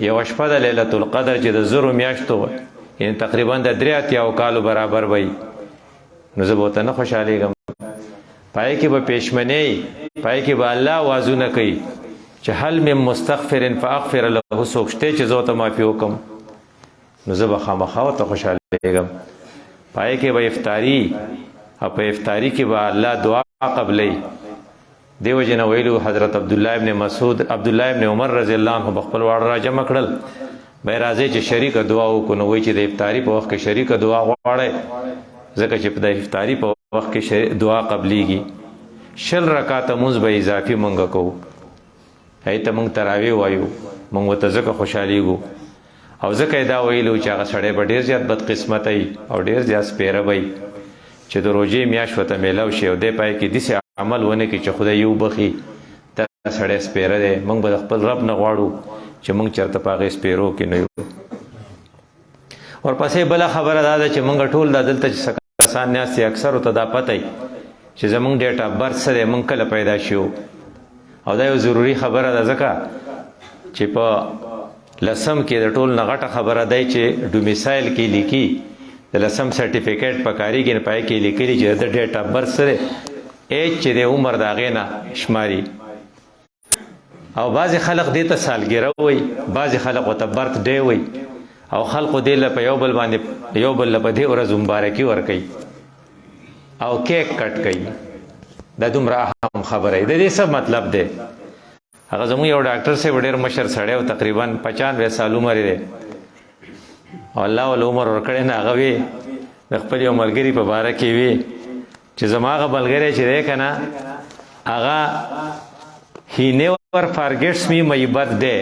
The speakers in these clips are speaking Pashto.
یو شپه د لیلة القدر چې د زرو میاشتو یعنی تقریبا د 83 کالو برابر وي، نو زه به ورته نه خوشحالېږم. پای کې به پېشمنۍ، پای کې به الله وازونه کوي چې هل من مستغفر فاغفر له، څوک شته چې زه ورته معافي وکړم، نو زه به خامخا ورته خوشحالېږم. پای کې به افطاري، او په افطاري کې به الله دعا قبلوي. دیو جن ویلو حضرت عبدالله ابن مسعود، عبدالله ابن عمر رضی الله عنه بخپل واړه را جمع کړل، به راځي چې شریکه دعا وکړو. نو وایي چې د افطاري په وخت کې شریکه دعا غواړئ، ځکه چې په د افطاري په وخت کې دعا قبلیږي. 20 رکعاته مونځ به اضافي مونږ کوو، هغې ته مونږ تراویح وایو، مونږ ورته ځکه خوشحالېږو. او ځکه یې دا ویلو چې هغه سړی به ډېر زیات بدقسمته وي او ډېر زیات سپېره به وي چې د روژې میاشت ورته میلاو شي او دی پای کې داسې عمل ونه کړي چې خدای یو بخي. دا سړی سپېره دی، موږ به د خپل رب نه غواړو چې موږ چېرته په هغې سپېرو کې نه یو. ورپسې بله خبره دا ده چې موږ ټول دا دلته چې څه کسان ناست دي، اکثرو ته دا پته وي چې زموږ ډیټ آف برث څه دی، موږ کله پیدا شو. او دا یو ضروري خبره ده، ځکه چې په 10 کې د ټول نه غټه خبره دی چې ډومیسایل کې لیکي د 10 سرټیفیکیټ په کارېږي، نه پای کې لیکلي چې د ډیټ آف برث څه دی، ایج چې دی عمر د هغې نه شماري. او بعضې خلق دې ته سالګیره وایي، بعضې خلق ورته برث ډے وایي، او خلقو دې له په یو بل باندې یو بل له په دې ورځ مبارکي ورکوي او کیک کټ کوي. دا دومره اهم خبره دی. د دې څه مطلب دی؟ هغه زموږ یو ډاکټر صاحب ډېر مشر سړی او تقریبا 95 سال عمر دی، او الله ول عمر ورکړی نه. هغه وی د خپل یو ملګري په باره کې وی چې زما هغه ملګری چې دی که نه، هغه he never forgets me my birthday.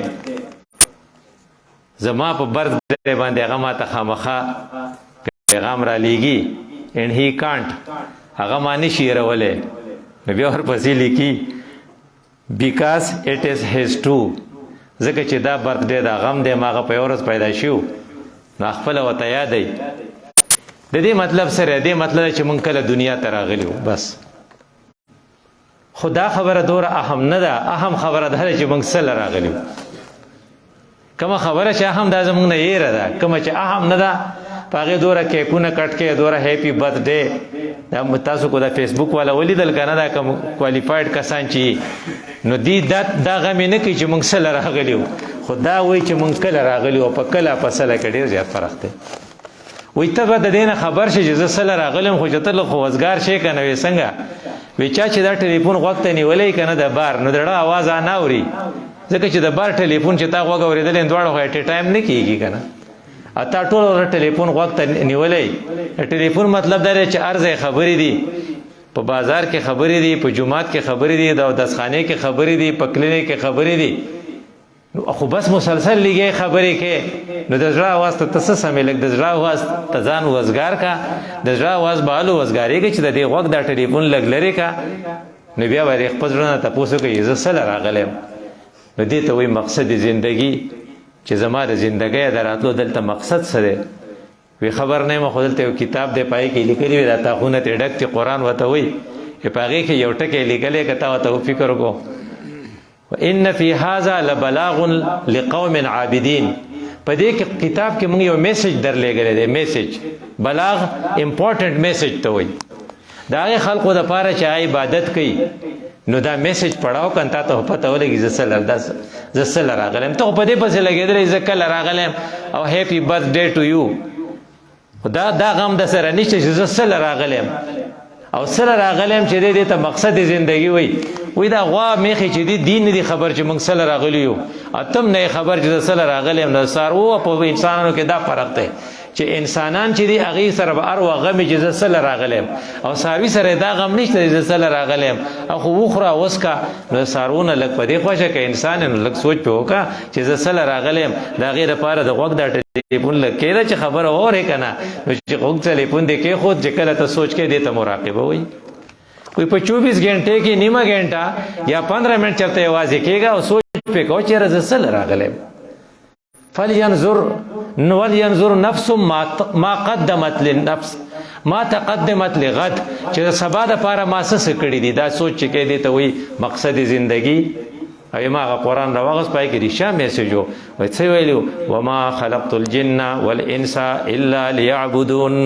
زما په برثډے باندې هغه ما ته خامخا پیغام را لیږي and he can't، هغه ما نشي هېرولی. نو بیا ورپسې لیکي because it is his too، ځکه چې دا برثډے دا غم دی، ما هغه په یو ورځ پیدا شو، نو خپله ورته یادوي. د دې مطلب سره دې مطلب چې مونږ کله دنیا ته راغلي وو بس. خو دا خبره دوره اهم نه ده، اهم خبره دا ده چې مونږ څه له راغلي وو. کومه خبره چې اهم ده زمونږ نه یېره ده، کومه چې اهم نه ده په هغې دوره کیکونه کټ کې، دوره هیپي برثډے. دا تاسو کو دا فیسبوک والا ولیدل که نه، دا کوم کوالیفایډ کسان چې نو دی دا غم یې نه کوي چې مونږ څه له راغلي وو، خو دا وایي چې مونږ کله راغلي وو. په کله په سله کې ډېر زیات فرق دی. وایي ته به د دې نه خبر شې چې زه څه له راغلی یم، خو چې ته له خو وزګار شې که نه. وایي څنګه؟ وایي چا چې دا ټلیفون غوږ ته نیولی که نه د بار، نو د زړه اواز نه اوري، ځکه چې د بار ټلیفون چې تا غوږ اورېدلی دواړه خو ایټ ټایم نه کېږي که نه. تا ټول ورځ ټلیفون غوږ ته نیولی. ټلیفون مطلب دا دی چې هر ځای خبرې دي، په بازار کې خبرې دي، په جومات کې خبرې دي، د اودسخانې کې خبرې دي، په کلینیک کې خبرې دي. خو بس مسلسل لګې خبرې کې، نو د زړه اواز ته څه سمې لږ د زړه اواز ته ځان وزګار کا، د زړه اواز به هلو وزګارېږي چې د دې غوږ دا ټلیفون لږ لرې کا. نو بیا به خپل زړه نه تپوس وکړي زه څه له راغلی یم. نو دې ته وایي مقصد زندګي، چې زما د زندګۍ د راتلو دلته مقصد څه دی. وی خبر نه یم، خو دلته یو کتاب دی پای کې لیکلي وي دا تاخونه ترې ډک دي، قرآن ورته وایي په هغې کې یو ټکی لیکلی که تا ورته فکر وکړو ان فی هذا لبلاغ لقوم عابدین. په دې کتاب کې موږ یو میسج درلېږلی دی، میسج بلاغ امپورټنټ میسج ته وایي. د هغې خلقو دپاره چې عبادت کوي، نو دا میسج پړاو کن تا ته پته ولګي زه څه له راغلی یم. ته خو په دې پسې لګېدلی زه کله راغلی یم او هیپي برثډے ټو یو. خو دا غم د سره نشته چې زه څه له راغلی یم او څه له راغلی یم چې دې ته مقصد زندګي وایي. وایي دا غوا میخې چې دي دین نه دي خبر چې موږ څه له راغلي یو، اتم نه خبر چې زه څه له راغلی یم. نو څاروو په انسانانو کې دا فرق دی چې انسانان چې دي هغې سره به هر وخت غم چې زه څه له راغلی یم، او څاروي سره دا غم نشته چې زه څه له راغلی یم. او خو وخوره وڅښه. نو څاروو نه لږ په دې خوښه که انسان یې نو لږ سوچ پې وکړه چې زه څه له راغلی یم. د هغې دپاره د غوږ دا ټلیفون لږ کېده چې خبره واورې که نه، نو چې غوږ ټلیفون دې کېښود چې کله ته سوچ کې دې ته مراقبه وایي. کوئی په 24 غنټې کې نیمه غنټه یا 15 منټ چرته یوازې کېږه او سوچ پې کوه چېرې زه څه له راغلی یم. ولینظر نفس ما قدمت للنفس ما تقدمت لغد، چې د سبا دپاره ما څه کړي دي. دا سوچ چې کې دی ته وایي مقصد زندګي. او ما هغه قرآن راواغس پای کې رښتیا میسج و وای څه ویلو وما خلقت الجن والانس الا ليعبدون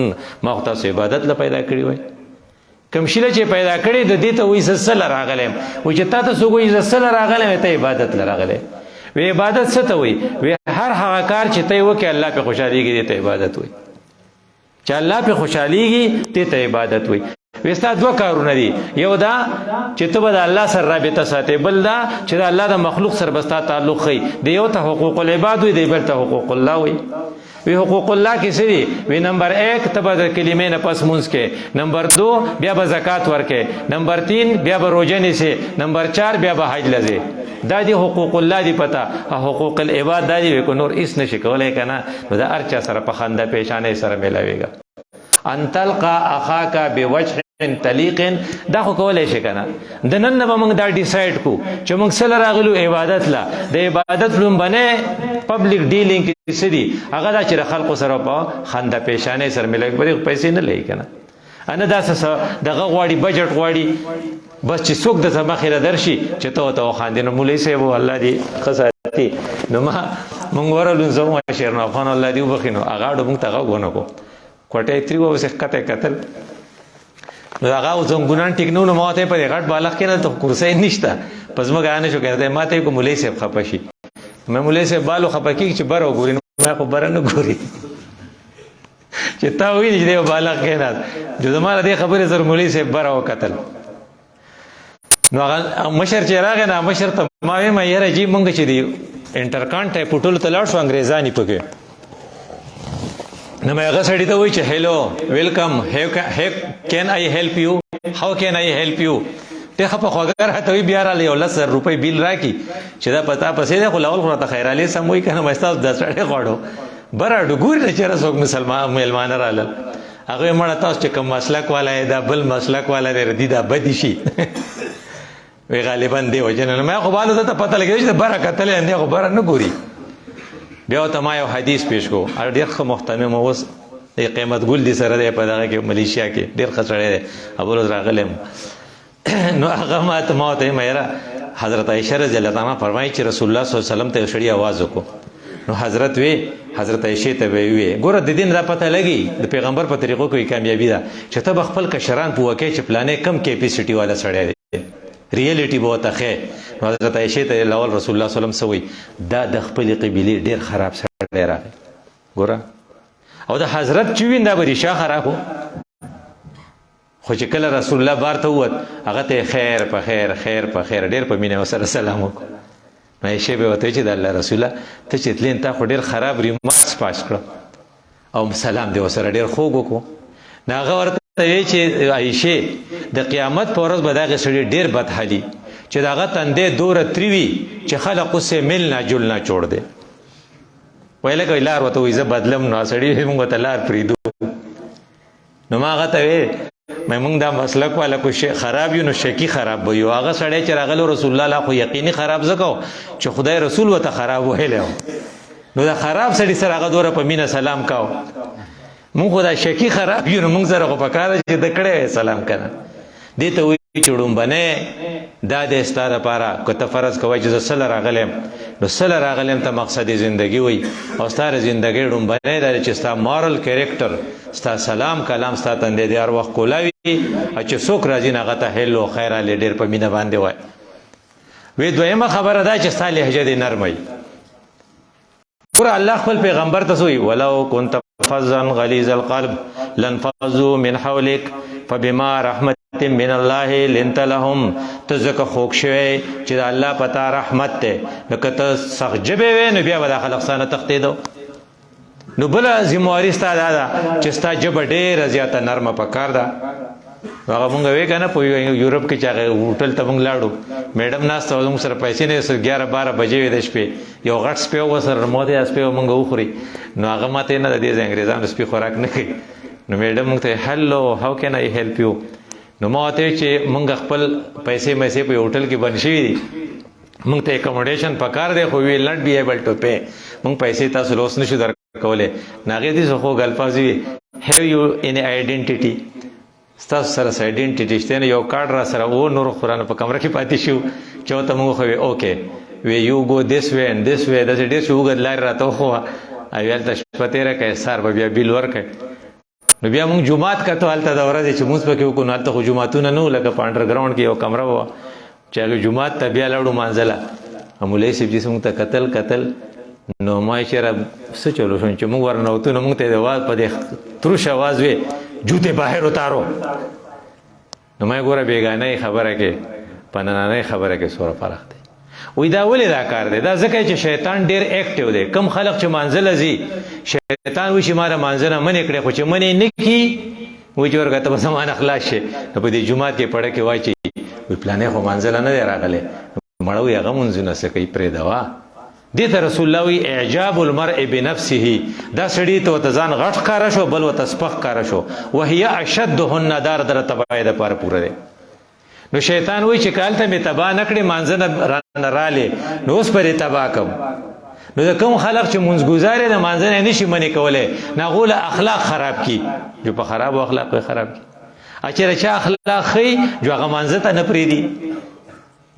ما خو تاسو عبادت له پیدا کړی وای کوم شیله چې پیدا کړی د دې ته وایي سل راغلم و چې تا ته څوک وایي سل راغلم ته عبادت لراغله وی عبادت څه ته وایي وی هر هغه کار چې ته وکې الله په خوشاليږي ته عبادت وایي چې الله په خوشاليږي ته عبادت وایي وستا دوه کارونه دي یو دا چې ته به د الله سره رابطه ساتې بل دا چې د الله د مخلوق سره بستا تعلق خي دی یو ته حقوق العباد وي دی بل ته حقوق الله وي وی حقوق الله کې څه دي وی نمبر 1 ته به د کلمې نه پس مونږ کې نمبر 2 بیا به زکات ورکې نمبر 3 بیا به روزه نیسي نمبر 4 بیا به حج لځي دا دي حقوق الله دی پتا حقوق العباد دا دي کو نور اس نشي کولای کنه دا ارچا سره په خنده پیشانه سره ملاويږي ان تلقى اخاك بوجه طلیق دا خو کولای شي کنه د نن نه موږ دا ډیسایډ کو چې موږ سره راغلو عبادت لا د عبادت لوم باندې پبلک ډیلینګ کې سدي هغه دا چې خلکو سره په خنده پیشانه سره ملګری بری پیسې نه لای کنه انا دا څه دغه غواړي بجټ غواړي بس چې څوک د مخې درشي چې ته خاندینو مولوی صاحب الله دې خصاتی نو ما موږ ورلون زمو شهر نه خان الله دې وبخینو هغه موږ ته غوونه کو کوټه تری وسه کته قتل نو هغه زنګونان ټیک نو ماته په غټ بالغ کې نه ته کرسي نشته پس موږ غانه شو کړه ماته کو مولوی صاحب خپشي مې مولوی صاحب بالو خپکی چې بر وګوري ما خو بر نه ګوري چې تا وی دې بالغ کې نه جو زماره دې خبره زر مولوی صاحب بر او قتل نو هغه مشر چې راغی نه مشر ته ما یې مې یاره جی مونږ چې دی انټرکانټ پټول ته لاړ شو انګریزانی پکې نو مې هغه سړی ته وایي چې هلو ویلکم کین آی هیلپ یو هاو کین آی هیلپ یو ته خپل خوګر هته وی بیا را لې 100 روپۍ بیل راکی چې دا پتا پسې ده خو لاول خو ته خیر علي سم وای کنه مستاو د سړی غواړو براډو ګور نه چیرې څوک مسلمان مېلمان رااله هغه مړه تاسو چې کوم مسلک والا دا بل مسلک والا دی دا بدی شي وی غالبا دی وجنه مې خو باندې ته پته لګی چې برکت له نه خو بر نه ګوري بیا ته ما یو حدیث پیش کو ار ډیر ښه محترم اوس د قیمت ګل دي سره دی په دغه کې ملیشیا کې ډیر خسړې دی ابو روز راغلم نو هغه ما ته مېرا حضرت عائشہ رضی الله عنها فرمایي چې رسول الله صلی الله علیه وسلم ته شړی आवाज وکړو نو حضرت عائشہ ته وی ګوره د دین را پته لګي د پیغمبر په طریقو کې کامیابی ده چې ته خپل کشران په وکه چې پلانې کم کیپیسټي والا سړی دی ریالټي به وته خې حضرت عائشہ ته لول رسول الله صلی الله علیه وسلم سوی دا د خپل قبيله ډیر خراب سړی راغی ګوره او د حضرت چې ویندا بری شاه خرابو خو چې کله رسول الله بار ته ووت هغه ته خیر په خیر خیر په خیر ډیر په مینه سره سلام وکړ عائشہ به وته چې د الله رسول ته چې تلین تا خو ډیر خراب ریمارکس پاس کړ او سلام دی وسره ډیر خوږ وکړو ناغه ورته وی چې عائشہ د قیامت پر ورځ به دغه سړي ډیر بد حالي چې داغه تندې دوره تریوي چې خلق اوسه ملنا جلنا جوړ دي ویله کوي لار وته وي زه بدلم نو سړي موږ ته لار پریدو نو ما هغه ته وی مې دا مسلک والا کو شی خراب یو نو شکی خراب وي هغه سړی چې راغلو رسول الله لا خو یقیني خراب زکو چې خدای رسول وته خراب وهله نو دا خراب سړی سره هغه دوره په مینا سلام کاو مونږ خدای شکی خراب یو نو مونږ سره په کار چې د کړه سلام کنه دې ته وی چړم باندې دا د ستاره لپاره کته فرض کوي چې سل راغلم نو سل راغلم ته مقصد ژوندۍ وي او ستاره ژوندۍ ډوم باندې دا چې ستا مورل کریکټر ستا سلام کلام ستا تندې د هر وخت کولاوي چې څوک راځي نه غته هلو خیر علي ډیر په مینه باندې وای وی دویمه خبره ده چې ستا لهجه دې نرمي ګور الله خپل پیغمبر ته وی ولو كنت فظا غليظ القلب لانفضوا من حولك فبما رحمت من الله لنت لهم تزکه خوښ شوی چې الله پتا رحمت ته لکه ته سخجبه وې نو بیا ولا خلق سانه تختیدو نو بل زمواري ستاده دا چې ستا جب ډېر زیاته نرمه پکار ده هغه مونږ وې کنه په یورپ کې چې هوټل ته مونږ لاړو میډم ناست او موږ سره پیسې نه سر 11 12 بجې وې د شپې یو غټ سپیو وسره مودې سپیو مونږ وخوري نو هغه ماته نه د دې انګريزانو سپي خوراک نه کوي نو میډم مونږ ته هلو هاو کین آی هیلپ یو نو ما ته چې مونږ خپل پیسې مې په هوټل کې بند شوی دي مونږ ته اکوموډیشن پکار دی خو وی نٹ بی ایبل ټو پے مونږ پیسې تاسو لوس نشو درکولې ناګه دي خو غلفاظ وی هیو یو ان آیډنټیټي ستاسو سره آیډنټیټي شته نه یو کارډ را سره و نور قرآن په کمره کې پاتې شو چې ورته موږ خو اوکې وی یو گو دیس وی اینډ دیس وی داسې ډېر چې اوږد لارې راته وښوه او هلته شپه تېره کړې سهار به بیا بیل ورکړې نو بیا موږ جومات کتو هلته د ورځې چې مونځ پکې وکړو نو هلته خو جوماتونه نه وو لکه په انډرګراونډ کې یو کمره وه چې هغې جومات ته بیا لاړو مانځله مولوي صاحب چې موږ ته کتل نو ما یې چېرې څه چلو شو چې موږ ورنوتو نو موږ ته یې د په دې تروش اواز وی جوتې باهر اتارو نو ما یې ګوره بېګانۍ خبره کې په نننۍ خبره کې څومره فرق دی وی دا ولې دا کار دی دا ځکه چې شیطان ډېر اکټیو دی کم خلق چې مانځله ځي شیطان وایي چې ما د مانځه نه منې کړې خو چې منې نه کړي وایي چې ورکه ته به زمانه خلاص شي نو په دې جومات کې پړه کې واچوي وایي پلانې خو مانځله نه دی راغلی مړه وایي هغه مونځونه څه کوي پرېږده وا دې ته رسول الله وایي اعجاب المرء بنفسه دا سړي ته ورته ځان غټ ښکاره شو بل ورته سپک ښکاره شو وهي اشدهن دا د تباهۍ دپاره پوره دی نو شیطان وایي چې که هلته مې تباه نه کړې مانځه نه رانه رالې نو اوس پرې تباه کړم نو د کوم خلق چې مونځګزار یې د مانځه نه نشي منې کولی نو هغو له اخلاق خراب کړي جو په خرابو اخلاقو یې خراب کړي چېرې چا اخلاق ښیي جو هغه مانځه ته نه پرېږدي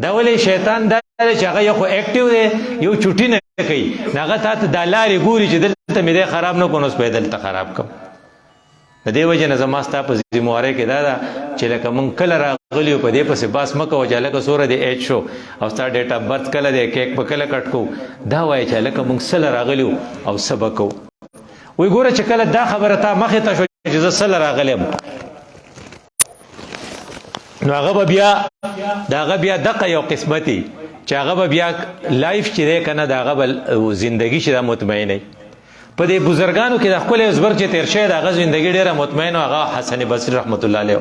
دا ولې شیطان دا دی چې هغه یو خو اکټیو دی یو چوټي نه کوي نو هغه تا ته دا لارې ګوري چې دلته مې دی خراب نه کړو نو اوس به یې دلته خراب کړم د دې وجې نه زما ستا په ذموارۍ کې دا ده چې لکه موږ کله راغلي په دې پسې باس مه کوه چې هلکه څومره دی ایج شو او ستا ډیټ اف برث کله دی کیک به کله کټ کوو دا وایه چې هلکه موږ څه له راغلي او څه به کوو وایي ګوره چې کله دا خبره تا مخې ته شو چې زه څه له راغلی یم نو هغه به بیا د هغه بیا دقه یو قسمتي چې هغه به بیا لایف چې دی که نه د هغه به زندګي چې دا مطمئنوي په دې بزرګانو کې د خپل ازبر چې تیر شوی د هغه زندګي ډېره مطمئن او هغه حسن بصري رحمت الله علیه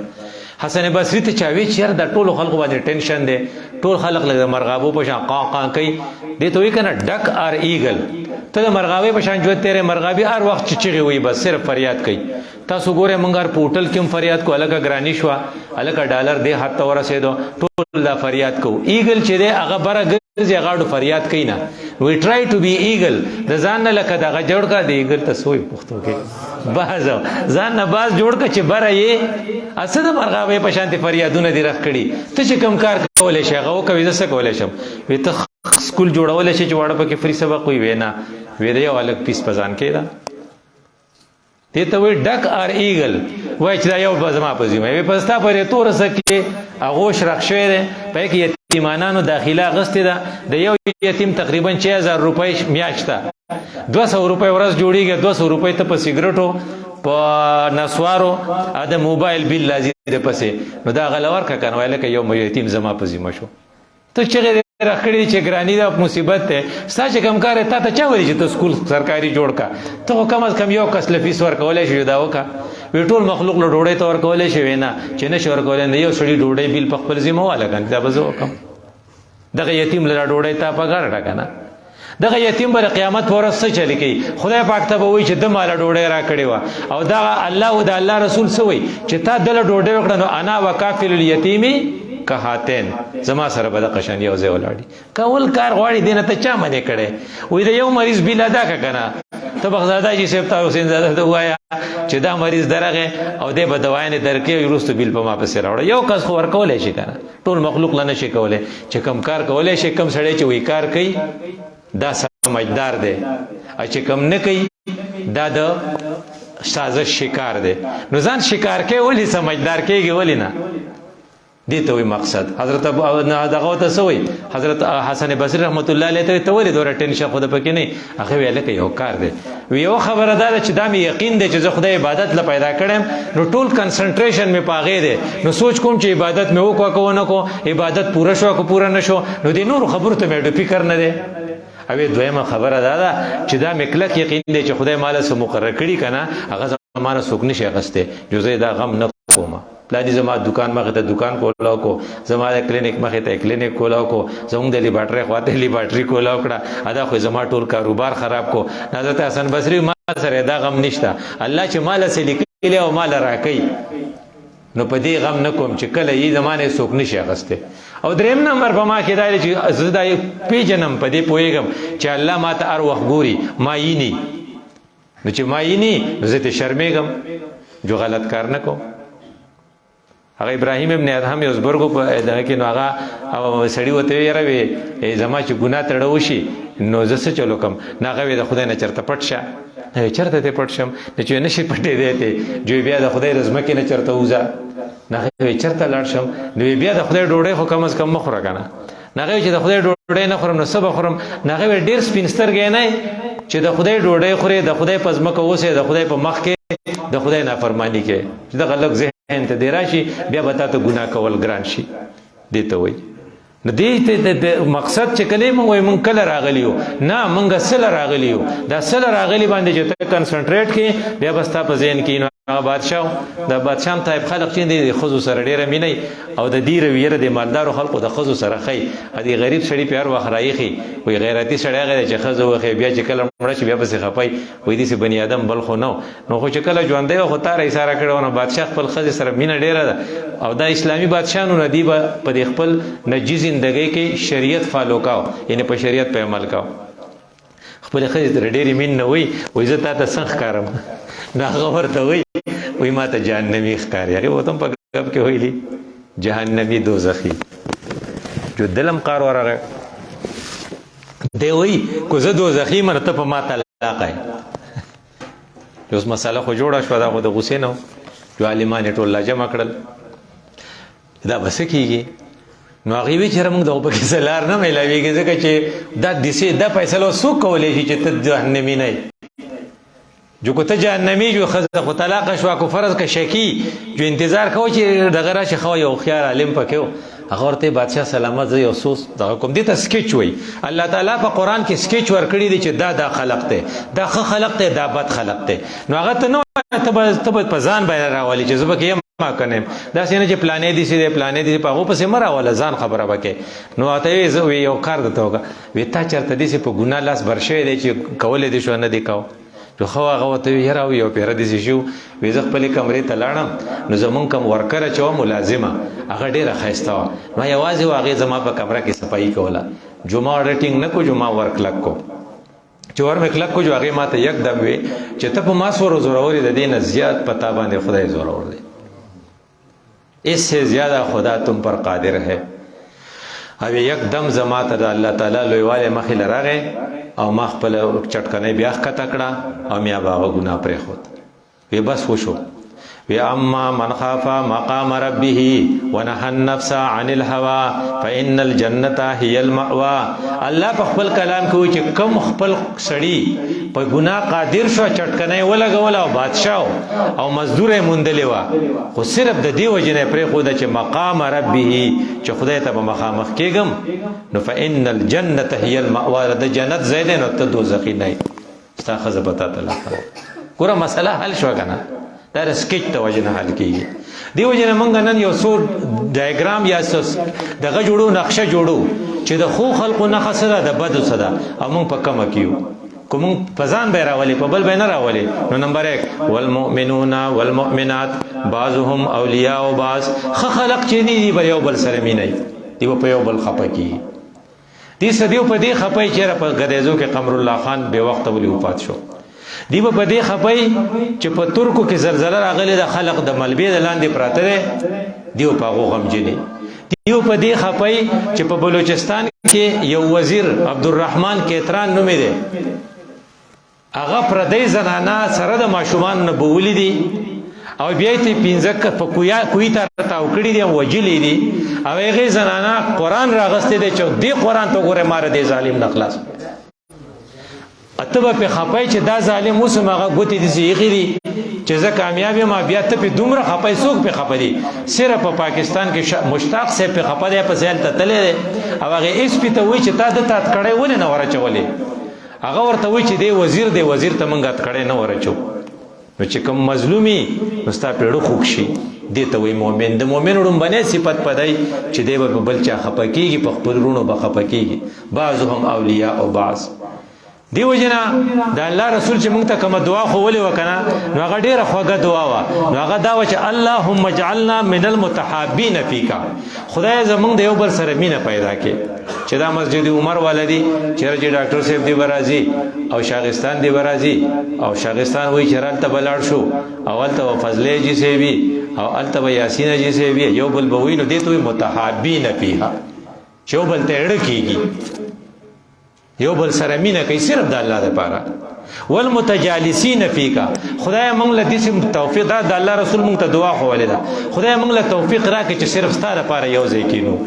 حسن بصري ته چا وی چې یار د ټولو خلکو باندې ټینشن دی ټول خلک لکه د مرغابو په شان قا قا کوي دې ته وایي که نه ډک آر ایګل ته د مرغابۍ په شان ژوند تېرې مرغابي هر وخت چې چغې وایي بس صرف فریاد کوي تاسو ګورئ موږ هر په هوټل کې هم فریاد کوو هلکه ګراني شوه هلکه ډالر دې حد ته ورسېدو ټول دا فریاد کوو ایګل چې دی هغه بره ګرځي هغه اړو فریاد کوي نه وی ټرای ټو بی ایګل د ځان نه لکه دغه جوړ کړه د ایګل ته سوی پښتو کې باز ځان نه باز جوړ کړه چې بره یې اسه د مرغابۍ په شانتې فریادونه دې رخ کړي ته چې کوم کار کولی شي هغه وکوي زه څه کولی شم وی ته سکول جوړولی شي چې واړه پکې فری سبق وي وی نه وی د یو هلک فیس په ځان کې ده دې ته وایي ډک آر ایګل وایي چې دا یو به زما په ذمه وي په ستا پورې تور څه کې هغو شرخ شوی دی په کې یتیمانانو داخله اخیستې ده د یو یتیم تقریبا 6000 روپۍ میاشت ده 200 روپۍ ورځ جوړېږي 200 روپۍ ته په سګرټو په نسوارو د موبایل بیل لازم دی پسې نو دا هغه له ورکړه که نه وایي لکه یو یتیم زما په ذمه شو ته چغې راکړې چې ګراني دا مصیبت دی ستا چې کوم کار تا ته چا ویلي چې ته سکول سرکاري جوړ که ته خو کم از کم یو کس له فیس ورکولی شي دا وکړه وی ټول مخلوق له ډوډۍ ته ورکولی شي وی نه چې نه شي ورکولی نه یو سړي ډوډۍ بیل په خپل ذمه والګان دا به زه وکړم دغه یتیم له ډوډۍ تا په ګاډه که نه دغه یتیم به د قیامت په ورځ څه چلی کوي خدای پاک ته به وایي چې ده ماله ډوډۍ راکړې وه او دغه الله او د الله رسول څه وایي چې تا دله ډوډۍ وکړه نو انا وکافل الیتیمې که هاتین زما سره به دغه شان یو ځای ولاړي کول کار غواړي دې نه ته چا منې کړی وایي د یو مریض بیل ادا که که نه ته بخزاده جي صاحب ته حسین زاده ته ووایه چې دا مریض درغې او دی به دواینې درکوي وروستو بیل په ما پسې راوړه یو کس خو ورکولی شي که نه ټول مخلوق له نه شي کولی چې کم کار کولی شي کم سړی چې وایي کار کوي دا سمجدار دی او چې کم نه کوي دا د سازش شکار دی نو ځان شکار کوي ولې سمجدار کېږي ولې نه دې ته وایي مقصد حضرت دغه ته څه وایي حضرت حسن بصري رحمت الله علیه ته ولې دومره ټینشن خو د پکې نه هغه ویل لکه یو کار دی وی یو خبره دا ده چې دا مې یقین دی چې زه خدای عبادت له پیدا کړم نو ټول کنسنټریشن مې په هغې دی نو سوچ کوم چې عبادت مې وکړه که ونه کړو عبادت پوره شوه که پوره نه شو نو دې نورو خبرو ته مې فکر نه دی او دویمه خبره دا ده چې دا مې کلک یقین دی چې خدای ماله څه مقرر کړي که نه هغه زما نه څوک نشي اخیستی جو زه دا غم نه کوم پلاني زما دکان مخې ته دکان کولاو کو زما د کلینیک مخې ته کلینیک کولاو کو زموږ د لیبارټرۍ خواته لیبارټري کولاو کړه ادا خو زما ټول کاروبار خراب کو حضرت حسن بصري ما سره دا غم نشته الله چې ماله څه لیکلی او ماله راکوي نو په دې غم نه کوم چې کله یې زمانه څوک نشي اخیستی او دریم نمبر په ما کې دا دی چې زه دا پیژنم په دې پوهېږم چې الله ما ته هر وخت ګوري ما ییني نو چې ما ییني نو زه ته شرمېږم جو غلط کار نه کوم هغه ابراهیم ابن ادهم یو زبرګو په دغه کې نو هغه سړی وته یې راوي زما چې ګناه تړه وشي نو زه څه چلو کوم نه هغه د خدای نه چرته پټ شه چرته ته پټ شم چې نشي پټې دی ته جو بیا د خدای رزمکه نه چرته وځه نه چرته لاړ شم نو بیا د خدای ډوډۍ خو کم از کم مخوره کنه نه چې د خدای ډوډۍ نه خورم نو سبا خورم نه ډیر سپینسترګې نه چې د خدای ډوډۍ خوري د خدای په ځمکه اوسه د خدای په مخ کې د خدای نافرمانی کې چې د غلط ذهن ته دی راشي بیا به تاسو ګناه کول ګران شي دي ته وایي نو دې ته مقصد چې کلمه وای مونږ کله راغلیو نه مونږ سره راغلیو دا سره راغلی باندې چې ته کنسنټریټ کې بیا بستا په ذهن کې بادشاہ د بادشاہ طيب خلق چې دي خزو سره ډیره مینای او د دې رویره د مالدارو خلقو د خزو سره خي ادي غریب سړی پیار وخرایخي وي غیرتی سړی غیر چې خزو وخي بیا چې کله مړ شي بیا بس خپای وې دې سي بني ادم بل خو نو خو چې کله ژوندې خو تاره اشاره کړو نو بادشاہ خپل خزو سره مینه ډیره ده او دا اسلامي بادشاہانو ندی په خپل نجی ژوندۍ کې شریعت فالو کاو یعنی په شریعت په عمل کاو خپل خزو ډیره مين نه وي وې زه تاسو څنګه کارم نه ورته وي وی ما ته جهنمی ښکاري هغه وته په غب کې ویلي جهنمی دوزخی جو دلم قار ورغه دی وی کو زه دوزخی مرته په ما طلاق اوس مساله خو جوړه شو دا خو د غسین نو جو عالمان ټول لا جمع کړل دا بس کیږي نو هغه وی چې موږ د په کې سلار نه ملایويږي ځکه چې دا دسه د فیصله سو کولې چې ته جهنمی نه جو کو ته جهنمی جو خزه خو طلاق شو کو فرض کا شکی جو انتظار کو چې دغه راشه خو یو خيار عالم پکيو هغه ورته بادشاہ سلامت زي اوسوس دا کوم دي ته سکیچ وای الله تعالی په قران کې سکیچ ور کړی دی چې دا خلق ته دا خلق ته دا بد خلق ته نو هغه ته نو ته په ځان باندې راولي چې زبکه ما کنه دا سینه چې پلانې دي سي پلانې دي په هغه پسې مرا ولا ځان خبره وکې نو اته یو کار دته وکا وتا چرته دي په ګنا لاس برشه دي چې کولې دي شو نه دي کاو جو خو هغه وته یراو یو پیر دي شو وې ز خپل کمرې ته لاړم نو زمون کم ورکر چو ملازمه هغه ډیره خاسته ما یوازې واغې زما په کمره کې صفائی کوله جمعه ریټینګ نه کو جمعه ورک لک کو چې ور مخلک کو جو هغه ماته یک دم وي چې ته په ما سور زوروري د دین زیات پتا باندې خدای زورور دی اس سے زیادہ خدا تم پر قادر ہے او یک دم زما ته الله تعالی لویواله مخې لراغه او ما خپل چټکنه بیا ښکته کړه او میا باغ ګناه پرې خود وی بس وشو وی اما من خاف مقام ربه ونهى النفس عن الهوى فان الجنه هي المأوى الله په خپل کلام کې چې کم خپل سړی په ګناه قادر شو چټکنه ولګول او بادشاہ او مزدور مندلې وا خو صرف د دې وجنه پرې خود چې مقام ربه چې خدای ته مخامخ کېګم نو فان الجنه هي المأوى د جنت زیاده نو ته دوزخی نه ستا خزه پتا تعالی ګوره مسله حل شو کنه دا سکیچ ته وجنه حل کیږي دی وجنه مونږ نن یو څو ډایګرام یا دغه جوړو نقشه جوړو چې د خو خلقو نه خسره د بد صدا او مونږ په کم کیو کوم پزان به راولي په بل به نه راولي نو نمبر 1 والمؤمنون والمؤمنات بعضهم اولیاء او بعض خلق چې دی بل یو بل سره مینای دی په یو بل خپکی دي سدیو په دې خپای چې په غدیزو کې قمر الله خان به وخت ولي وفات شو دی په دې خپای چې په ترکو کې زلزلہ راغلی د خلق د ملبې د لاندې پراته دی دیو په غوغم جنې دیو په دې خپای چې په بلوچستان کې یو وزیر عبدالرحمن کیتران نومې دی هغه پردې زنانا سره د ماشومان نه بولی دي او بیا ته پینځک په کوی ته تاو کړی دی وجلې دي او هغه زنانا قران راغسته دی چې دې قران ته ګوره مار دې ظالم نخلاص اتبه په خپای چې دا ظالم اوسه هغه ګوتې دي زیغري چې زه کامیاب ما بیا ته په دومره خپای سوق په خپدي صرف په پاکستان کې مشتاق سه په خپدي په ځل ته تلې او هغه اس په ته وی چې تا د تات کړي ونه نه ورچولې هغه ورته وی چې دی وزیر ته منګات کړي نه ورچو نو چې کوم مظلومي مستا پیړو خوښي دي ته وی مؤمن د مؤمن وړم باندې صفت پدای چې دی په بل چا خپکیږي په خپل رونو بخپکیږي بعضهم اولیاء او بعض دیو جنا د الله رسول چې موږ ته کوم دعا خو ولې وکنه نو هغه ډیره خوږه دعا وا نو هغه دا و چې اللهم اجعلنا من المتحابين فيك خدای زموږ د یو بل سره مینه پیدا کړي چې دا مسجد عمر والدي چې ډاکټر صاحب دی برازي او شاغستان دی برازي او شاغستان وای چې رالته بلاړ شو اول ته فضلې جی سیبي او الته به یاسین جی سے وی یو بل به وی نو دې ته متحابین فیها چې یو بل ته اړه کیږي یو بل سره مینه کوي صرف د الله لپاره والمتجالسین فیکا خدای موږ له دې توفیق دا د الله رسول موږ ته دعا خوولې ده خدای موږ له توفیق راکړي چې صرف ستاره لپاره یو ځای کینو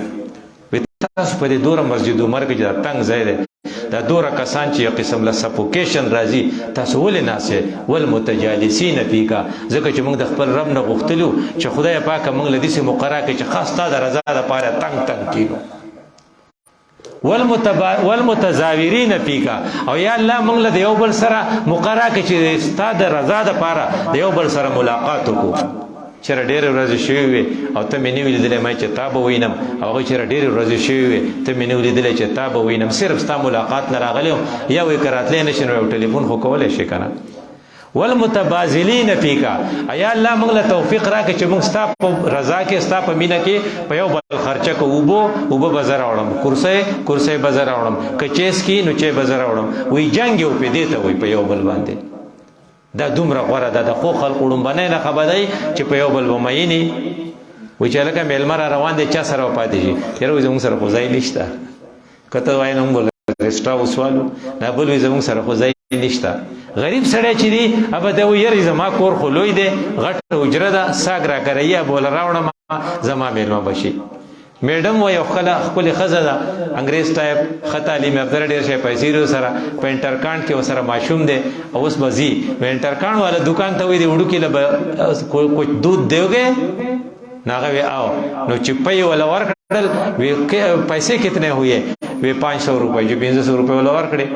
تاسو په دې دوره مسجد عمر کې دا تنگ ځای دی دا دوره کسان چې یو قسم له سفوکیشن راځي تاسو ولې ناسه والمتجالسین فیکا ځکه چې موږ د خپل رب نه غوښتلو چې خدای پاک موږ له دې مقرره کړي چې خاص ستاره رضا لپاره تنگ کینو والمتزاورین فیکا او یا الله موږ له یو بل سره مقرره کړي چې ستاسو رضا لپاره د یو بل سره ملاقات وکړو چېرې ډېرې ورځې شوې وي او ته مې نه وي لیدلی ما چې تا به وینم او هغوی چېرې ډېرې ورځې شوې وي ته مې نه وي لیدلی چې تا به وینم صرف ستا ملاقات نه راغلی یم یا وایي که راتلی نه شي نو یو ټلیفون خو کولی شي که نه والمتبازلین فیکا یا الله موږ له توفیق راکړي چې موږ ستا په رضا کې ستا په مینه کې په یو بل خرچه کو اوبه به زه راوړم کرسۍ به زه راوړم که چیس کي نو چای به زه راوړم وایي جنګ یې وپې دې ته وایي په یو بل باندې دا دومره غوره ده د خو خلقو ړومبنی نه خبر دی چې په یو بل به مینې وایي چې هلکه میلمه را روان دی چا سره به پاتې شي یاره وایي زموږ سره خو ځای نشته که ته وایې نه موږ رسټ هاوس والو دا بل وایي زموږ سره خو ځای نشته غریب سړی چې دی ابه ته وایي یاره زما کور خو لوی دی غټه حجره ده ساګ را کروي بوله راوړم زما میلمه به شي میډم وایي ښکلې ښځه ده انګریز ټایپ ښه تعلیم یافته ډېر شی پیسې لري ورسره په انټرکانټ کې ورسره ماشوم دی اوس به ځي نو انټرکانټ والا دکان ته وایي د وړوکي له به کچھ دودھ دیوگے نو هغه وی آو نو چپۍ والا ورکړل وی پیسې کتنے ہوئے وی 500 روپۍ جو 500 روپۍ والا ورکړې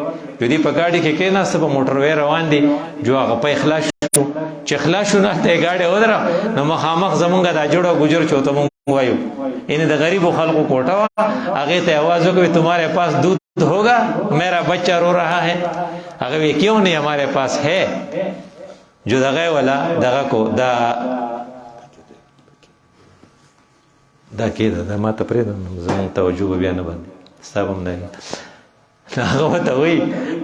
جو دی په ګاډي کې کېناسته په موټر وی روان دي جو هغه په اخلاص شو چې اخلاص شو نه ته ګاډي ودره نو مخامخ زمونږ دا جوړه ګجر چوته مونږ وایو ان د غریبو خلقو کوټه وا هغه ته आवाज وکړي تمہارے پاس دودھ ہوگا میرا بچہ رو رہا ہے هغه وی کیوں نہیں ہمارے پاس ہے جو دغه ولا دغه کو دا کېده دا ما ته پرېږده زموږ توجه به بیا نه باندې ستا به هم نه هغه ورته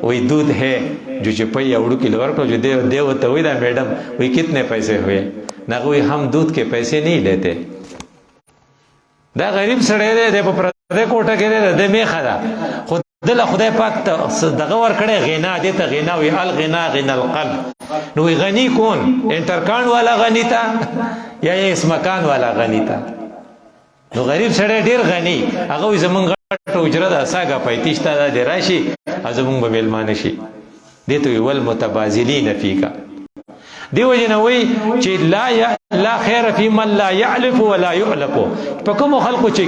وایي دودھ ہے جو چپۍ یا وړوکي له ورکړو جو دی ورته وایي دا میډم وایي کتنے پیسے ہوئے نو هغه وایي هم دودھ کے پیسے نہیں لیتے دا غریب سړی دی دی په پردی کوټه کې دی د میخه ده خو دله خدای پاک ته دغه ورکړی غنا دې ته غنا وایي الغنا غنا القلب نو وایي غني کون انټرکان والا غني تا یا اسمکان والا غني تا نو غریب سړی ډېر غني هغه وایي زمونږ غټه حجره ده ساګه پیتي شته دا دې راشي او زمونږ به میلمانه شي دې ته وایي والمتبازلین فیکا دی وجنه وی چې لا خیر فی من لا یعلف ولا یعلف په کوم خلکو چې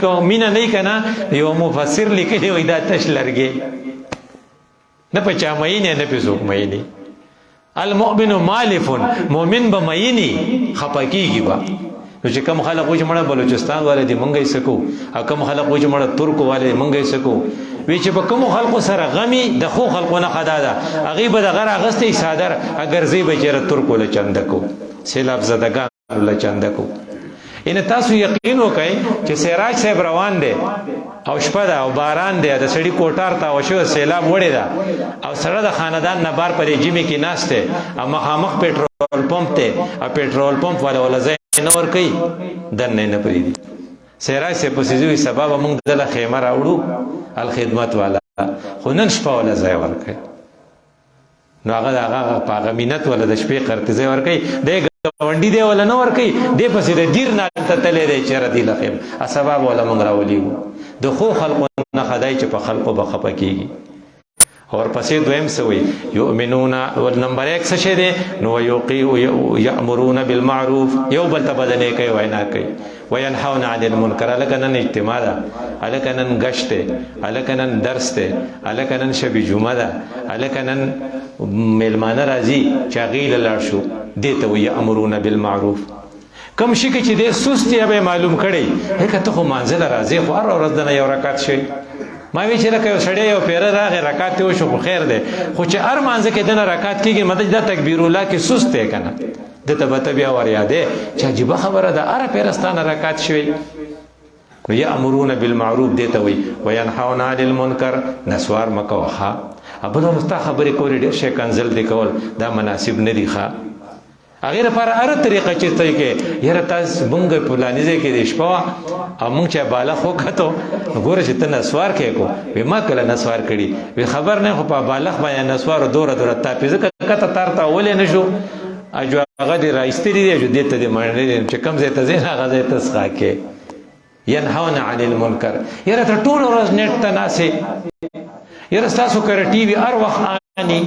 کم مینه نه کنا یو مفسر لیکلی وی دا تش لرګي نه په چا مینه نه په څوک مینه المؤمن مالف مؤمن به مینه خپکیږي با نو چې کوم خلک وځي مړه بلوچستان والے دی مونږ یې سکو او کوم خلک وځي مړه ترک والے مونږ یې سکو وی چې په کوم خلکو سره غمی د خو خلکو نه خدا ده هغه به د غره غستې صادر اگر زی به چیرې ترکو له چندکو سیلاب زدگان له چندکو ان تاسو یقین وکئ چې سراج صاحب روان دی او شپه ده او باران دی د سړی کوټار ته وشو سیلاب وړي ده او سره د خاندان نه بار پرې جمی کې ناشته او مخامخ پېټرول پمپ ته او پېټرول پمپ والا ځای نور کوي دنه نه پریدي سراج صاحب په سيزوي سبب موږ دله خیمه راوړو الخدمت والا خو نن شپه ولا ځای ورکړي نو هغه په غمینت ولا د شپې قرته ځای ورکړي د ونډي دی ولا نه ورکړي د پسې د دیر نه تللې دی چې ردی لخم اسباب ولا موږ راولي د خو خلقو نه خدای چې په خلقو بخپه کیږي اور پسې دویم سوي یؤمنون ول نمبر 1 څه شه دي نو یامرون بالمعروف یو بل ته بدنه کوي وینا کوي وینحون عن المنکر لکنن اجتماع ده الکنن گشت الکنن درس ده الکنن شب جمعه ده الکنن میلمانه راځي چاغیل لاړ شو دته وی امرون بالمعروف کم شي کې چې د سستی به معلوم کړي هکته خو منزل راځي خو هر ورځ د یو رکعت شي ما وی چې لکه یو سړی یو پیره راغی رکعت یو شو خیر ده خو چې هر مانځه کې دنه رکعت کېږي مدد د تکبیر الله کې سست دی کنه د تبته بیا ور یادې چې عجیب خبره ده اره پیرستانه رکعت شوی نو یامرون بالمعروف دیته وی وینحون عن المنکر نسوار مکوخه ابل مستا خبرې کولې ډېر شي کنزل دی کول دا مناسب نه دی ښه هغه لپاره هر طریقه چې ته کې یاره تاسو مونږ په پلانیزه کې د شپه او مونږ چې بالغ وکړو ګوره چې ته نسوار کې کو به ما کله نسوار کړي وی خبر نه خو په بالغ باندې نسوار دوره تا پیزه کته تار ته ولې نشو اجو هغه دې راستري دې جو دې ته دې باندې چې کم زه ته زه هغه دې تسخا کې ينهون عن المنکر یاره ته ټول ورځ نیټ ته ناسه یاره تاسو کړه ټي وي هر وخت اني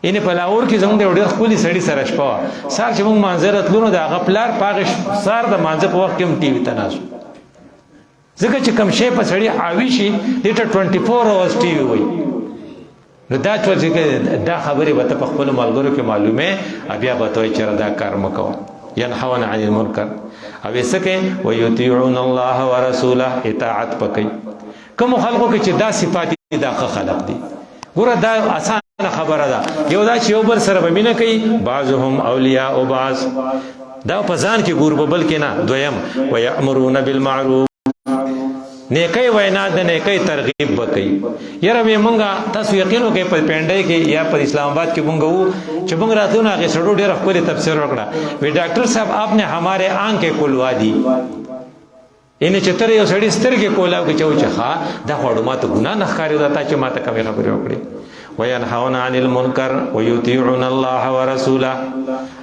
ان په لاور کې زموږ د ډېر خپل سړی سره شپه سار چې موږ منظرت لونو د غپلار پاغش سار د مانځ په وخت کې هم ټي وي تناسو ځکه چې کم شی په سړی حاوی شي دته 24 اورز ټي وي وي نو دا چې دا خبره به په خپل ملګرو کې معلومه بیا به توي چې دا کار مکو ينحون عن المنکر او وسکه ويطيعون الله ورسوله اطاعت پکې کوم خلکو کې چې دا صفات دا خلق دي ګوره دا آسان خبره ده یو دا چې یو بل سره به مینه کوي بعضهم اولیاء او بعض دا په ځان کې ګور بل کې نه دویم ويأمرون بالمعروف نیکي وینا د نیکي ترغیب وکړي یاره به مونږه تاسو یقینو کې په پینډای کې یا په اسلام آباد کې مونږ وو چې مونږ راتونه هغه سړو ډېر خپل تفسیر وکړه وی ډاکټر صاحب आपने हमारे आंखें खुलवा दी ان چې تر یو سړی سترګې کولاو کې چې ها دا خړو ماته ګناه نه ښکاري دا چې ماته کومه خبره وکړي وينهون عن المنکر ويطيعون الله ورسوله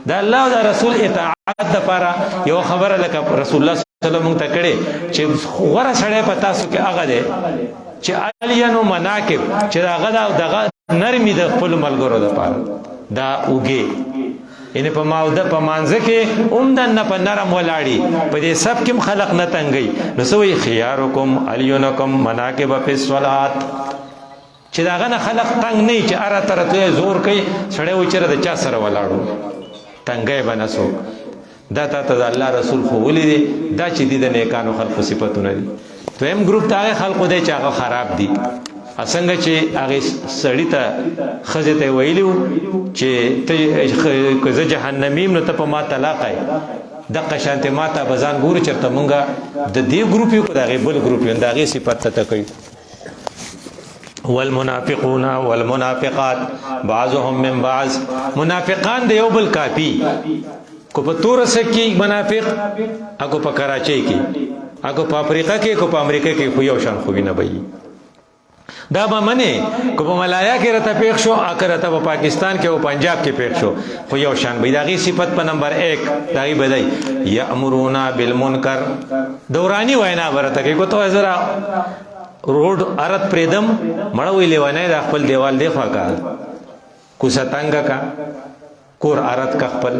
دا الله او دا رسول اطاعت لپاره یو خبره لکه رسول الله صلی الله علیه وسلم ته کړي چې غوړه سړی په تاسو کې هغه دی چې الینو مناکب چې هغه دغه نرمي د خپل ملګرو لپاره دا وګي ان په ماوده په مانځ کې اومدن په نرم ولاړی په دې سب کې خلق نه تنګي نو سوې خيارکم الینکم مناکب فی الصلات چې داغه نه خلق تنگ نه چې اره تر ته زور کوي سړی و چیرې د چا سره ولاړو تنګي بنسو دا ته الله رسول خو ولې دا چې د نیکانو خلق صفاتونه دي تو هم ګروپ ته خلق دی چې هغه خراب دي اسنګ چې هغه سړی ته خزه ته ویلو چې ته کوزه جهنمیم نو ته په ما طلاق ای د قشانته ماته بزان ګور چرته مونږه د دې ګروپ یو دغه بل ګروپ یو دغه صفات ته کوي والمنافقون والمنافقات بعضهم من بعض منافقان د یو بل کاپی کو په تورس کې منافق اګو په کراچۍ کې اګو په افریقا کې کو په امریکا کې خو یو شان خو نه وي دا به منه کو په ملایا کې رته پیښ شو اکرته په پاکستان کې او پنجاب کې پیښ شو خو یو شان وي دغه صفت په نمبر 1 دغه بدای یامرون بالمنکر دورانی وینا ورته کې کو ته زرا روډ ارت پریدم مړوي لیوانه د خپل دیوال دی خوا کا کوساتنګ کا کور ارت کا خپل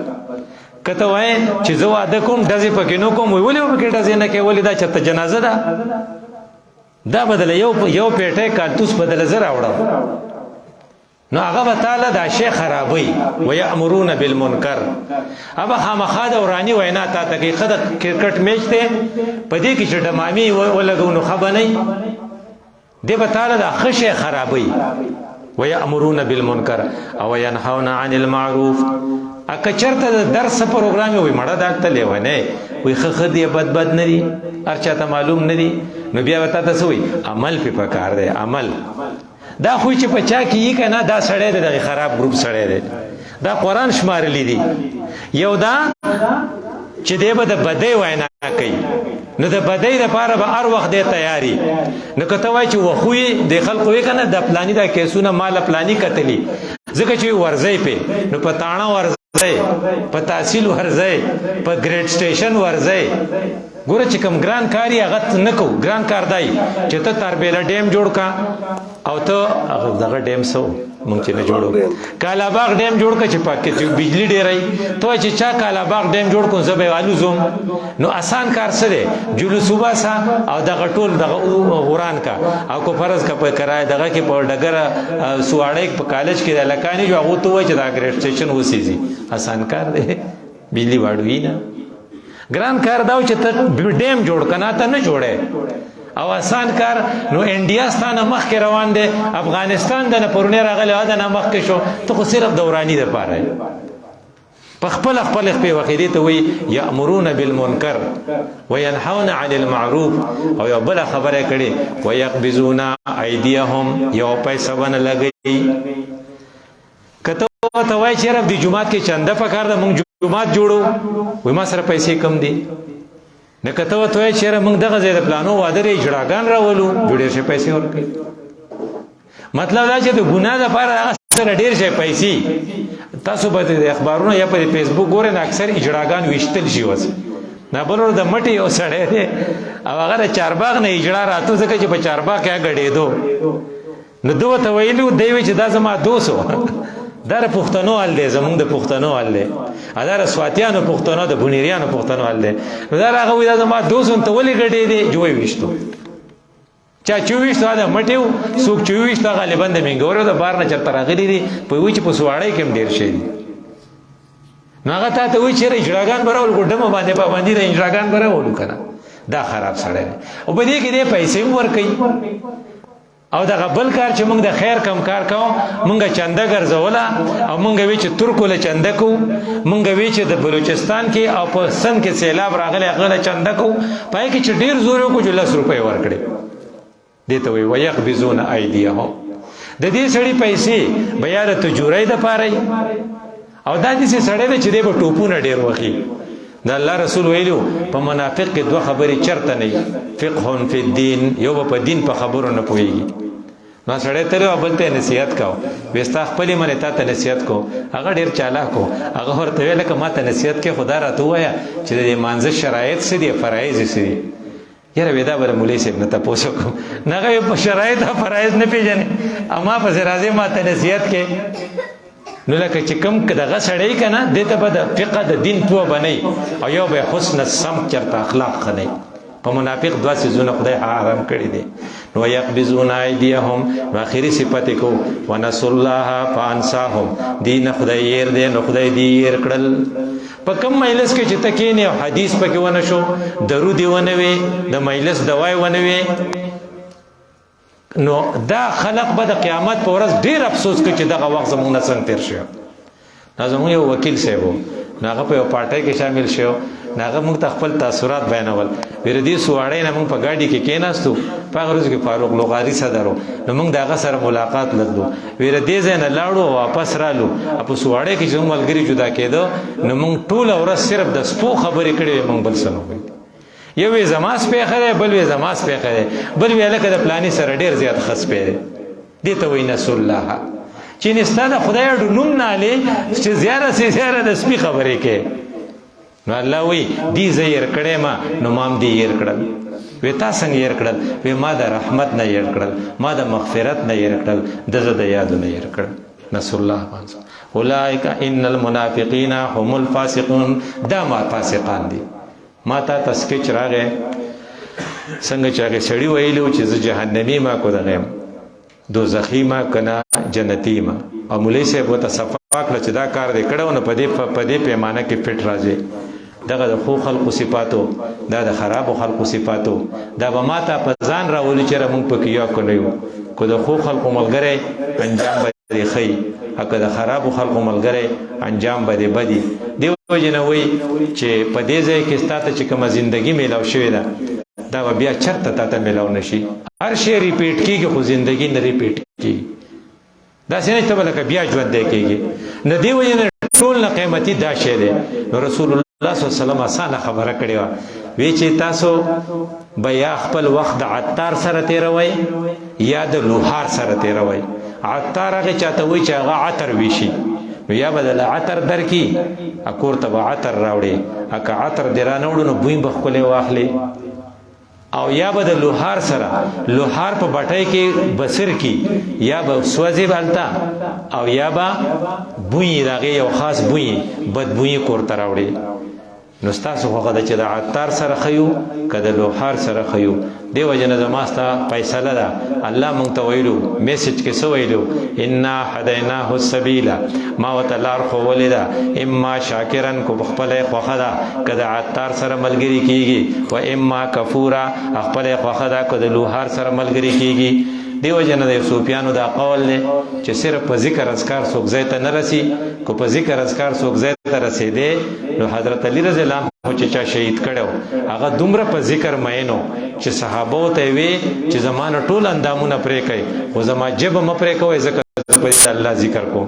کته وای چې زه واده کوم دځه پکې نو کوم ویلې پکې دځه نه کې ولې دا چته جنازه ده دا بدل یو پیټه کالتوس بدل زرا وړه نو هغه تعالی دا شی خرابوي ويامرون بالمنکر ابا خامخا د ورانی وینا تا ته کې خد کرکټ میچ ته پدې کې چې ډمامي ولګونو خبنه دی به تعالی دا خشه خرابوي ويامرون بالمنکر او ينهون عن المعروف اکه چرته درس پروګرام وي مړه دالته لیونه وي خخدي بد ندي ارچاته معلوم ندي نو بیا وتا تاسو وي عمل په پکار دی عمل دا خو چې پچا کې کنه دا سړی د خراب گروپ سړی دی دا قران شمارلی دی یو دا چې دی به د بدی وینا کوي نو د بدی لپاره به هر وخت دی تیاری نو کته وای چې وخوې د خلکو وی کنه د پلاني دا کیسونه مال پلاني کتلی ځکه چې ورځي په نو پتاڼه ورځي په تحصیل ورځي په ګریډ سټیشن ورځي ګوره چې کوم ګران کاری هغه نه کو ګران کار دی چې ته تربیله ډیم جوړ کا او ته هغه دغه ډیم سو مونږ چې نه جوړو کالاباغ ډیم جوړ کا چې پاکه چې بجلی ډیرای ته چې چا کالاباغ ډیم جوړ کو زبې والو زوم نو آسان کار سره جلو صبح سا او دغه ټول دغه وران کا او کو فرض کا په کرای دغه کې په ډګر سواړې په کالج کې د لکانې جو هغه ته وای چې دا ګریډ سټیشن وسیږي آسان کار دی بجلی واړوي نه ګران کار دا چې ته ډیم جوړ کنا ته نه جوړه او آسان کار نو انډیا ستانه مخ کې روان دي افغانستان د نه پرونه راغلی دا نه مخ کې شو ته خو صرف دورانی ده پاره په خپل په وقیدې ته وي یامرون بالمنکر وینحون عن المعروف او یو بل خبره کړي ويقبضون ايديهم یو پیسې ونه لګي کته ته وای چې رب د جمعات کې چنده پکار ده مونږ جومات جوړو وای ما سره پیسې کم دي نه کته وته چیرې موږ دغه ځای د پلانو واده لري جړاګان راولو ډېر شي پیسې ورکړي مطلب دا چې د ګناه لپاره سره ډېر شي پیسې تاسو به د اخبارونو یا په فیسبوک ګورئ نه اکثر اجړاګان وشتل شي وس نه بلور د مټي او سړی دی او هغه د چارباغ نه اجړا راته ځکه چې په چارباغ کې غړېدو نو دوه ته ویلو دی چې دا زما دوسو دا د پښتنو حال دی زمونږ د پښتنو حال دی دا د سواتیانو پښتنو د بونیریانو پښتنو حال دی نو دا هغه وایي دا زما دوسو ته ولې غړېدې جوړ وشتو چا 24 دا مټیو څوک 24 دا غالبا د منګورو د بار نه چرته راغلي دي په وی چې په سواړی کې ډیر شي نو هغه ته وی چې اجړاګان براول ګډم باندې پابندي د اجړاګان براول کنه دا خراب سړی او په دې کې دې پیسې ورکړي او دا بل کار چې موږ د خیر کم کار کوو موږ چنده ګرځوله او موږ وی چې ترکو له چنده کو موږ وی چې د بلوچستان کې او په سن کې سیلاب راغلی هغه له چنده کو پای کې چې ډیر زور کو چې 10 روپۍ ورکړي دته وی ويقبزون ايديهم د دې سړي پیسې بیا د تجورۍ د پاره او دا دې سړی د چې د ټوپونه ډیر وخی د الله رسول ویلو په منافق کې دوه خبرې چرته نه فقه فی الدین یو په دین په خبرو نه پويږي نو سړی تر بل ته نصیحت کاو وستا خپل منه ته نصیحت کو هغه ډیر چالاک کو هغه ورته ویل ک ما ته نصیحت کې خدا راته وایا چې د مانزه شرایط څه دي فرایض څه دي یاره ودا بر مولوی صاحب نه تاسو کوم نه په شرایط او فرایض نه پیژنې اما په راځي ما ته نصیحت کې نو لکه چې کم دغه سړی کنه دته په فقه د دین په بنئ او یو به حسن السمت چرته اخلاق خنئ په منافق دوا سيزونه خدای حرام کړی دي نو يقبزون ايديهم واخري صفته کو ونسوا الله فانساهم دین خدای ير دي نو خدای دی ير کړل په کوم مجلس کې چې تکینه حدیث پکې ونه شو درود ونه وي د مجلس دوای ونه وي نو دا خلق به د قیامت په ورځ ډیر افسوس کوي چې دغه وخت زموږ نه څنګه تیر شو زموږ یو وکیل صاحب ناغه په پارټۍ کې شامل شو ناغه موږ خپل تاثیرات بیانول ور دي سواړې نه موږ په گاډي کې کېناستو په ورځ کې فاروق لغاری صدرو نو موږ دغه سره ملاقات لګلو ور دي زنه لاړو واپس رالو په سواړې کې چې ملګری جدا کېدو نو موږ ټول ورځ صرف د سپو خبرې کړې موږ بل سره یو وی زماس په خره بل وی زماس په خره بل وی لکه د پلاني سره ډیر زیات خص په دي ته وی نس الله چې نستاد خدای ډو نوم نه علي چې زیاره سي زیاره د سپي خبرې کې نو الله وی دي زیر کړه ما نو مام دي ير کړل وی تاسو څنګه ير کړل وی ما د رحمت نه ير کړل ما د مغفرت نه ير کړل د زړه یاد نه ير کړل نس الله اولئک ان المنافقین هم الفاسقون دا ما فاسقان دي ما تا تسکچ راغې څنګه چې هغه سړی ویلو چې زه جهنمی ما کو دغم دوزخی ما کنا جنتی ما او مولوی صاحب وته صفاق ل چې دا کار دې کړو نه پدې پیمانه کې فټ راځي دغه د خو خلق صفاتو دا د خراب خلق صفاتو دا به ما ته په ځان راولي چې موږ پکې یو کنيو کو د خو خلق ملګری انجام به خي اګه د خراب خلق ملګری انجام به بدی دی وجنوي چې په دې ځای کې ستاسو چې کومه ژوندۍ میلاو شوې ده دا بیا چرته تاسو میلاو نشي هر شی ریپیټ کیږي خو ژوندۍ نه ریپیټ کیږي دا څنګه ته بلکې بیا ژوند دی کیږي نه دی وجنه ټول نه قیمتي دا شی دی نو رسول الله صلی الله علیه وسلم اسانه خبره کړې و وی چې تاسو بیا خپل وخت د عطار سره تیروي یا د لوهار سره تیروي عطار هغه چاته وی چې هغه عطر ویشي یا بدل عطر درکی اکور ته عطر راوړي اکه عطر درانه وړو نو بوین بخله واخلي او یا بدل لوهار سره لوهار په بټای کې بسر کی یا به سوځي بالتا او یا با بوی راغي یو خاص بوی بد بوی کور ته راوړي نو تاسو خو غدا چې د عطار سره خيو کده لوهار سره خيو دیو جن زماستا فیصله ده الله مونږ ته ویلو میسج کې سو ویلو ان هدیناه السبیل ما وتلار خو ولدا اما شاکرن کو خپل خوخدا کده عطار سره ملګری کیږي و اما کفورا خپل خوخدا کده لوهار سره ملګری کیږي دیو جن د سفیانو دا قول له چې صرف په ذکر اذکار څوک ځای ته نه رسی کو په ذکر اذکار څوک ځای ته رسیدي نو حضرت علی رضی الله عنه چې چا شهید کړو هغه دومره په ذکر مینو چې صحابه ته وی چې زمانه ټول اندامونه پرې کوي او زما جب م پرې کوي ذکر په الله ذکر کو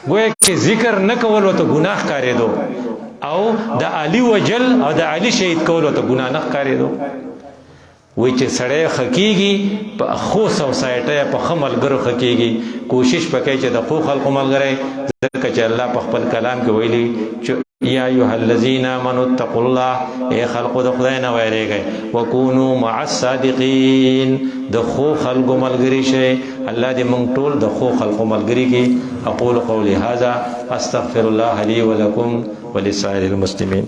گویا کې ذکر نه کول ورته ګناه ښکارېدو او د علي وجل او د علي شهید کول ورته ګناه نه ښکارېدو. وای چې سړی خکېږي په خو سوسایټۍ په ښه ملګرو خکېږي، کوشش پکې چې د ښو خلکو ملګری، ځکه چې الله په خپل کلام کې ویلي چې یا ایها الذین آمنوا اتقوا الله، ای خلقو د خدای نه ویریږئ، وکونوا مع الصادقین، د ښو خلکو ملګري شئ. الله دې موږ ټول د ښو خلکو ملګري کړي. اقول قولي هذا استغفر الله لي ولكم ولسائر المسلمين.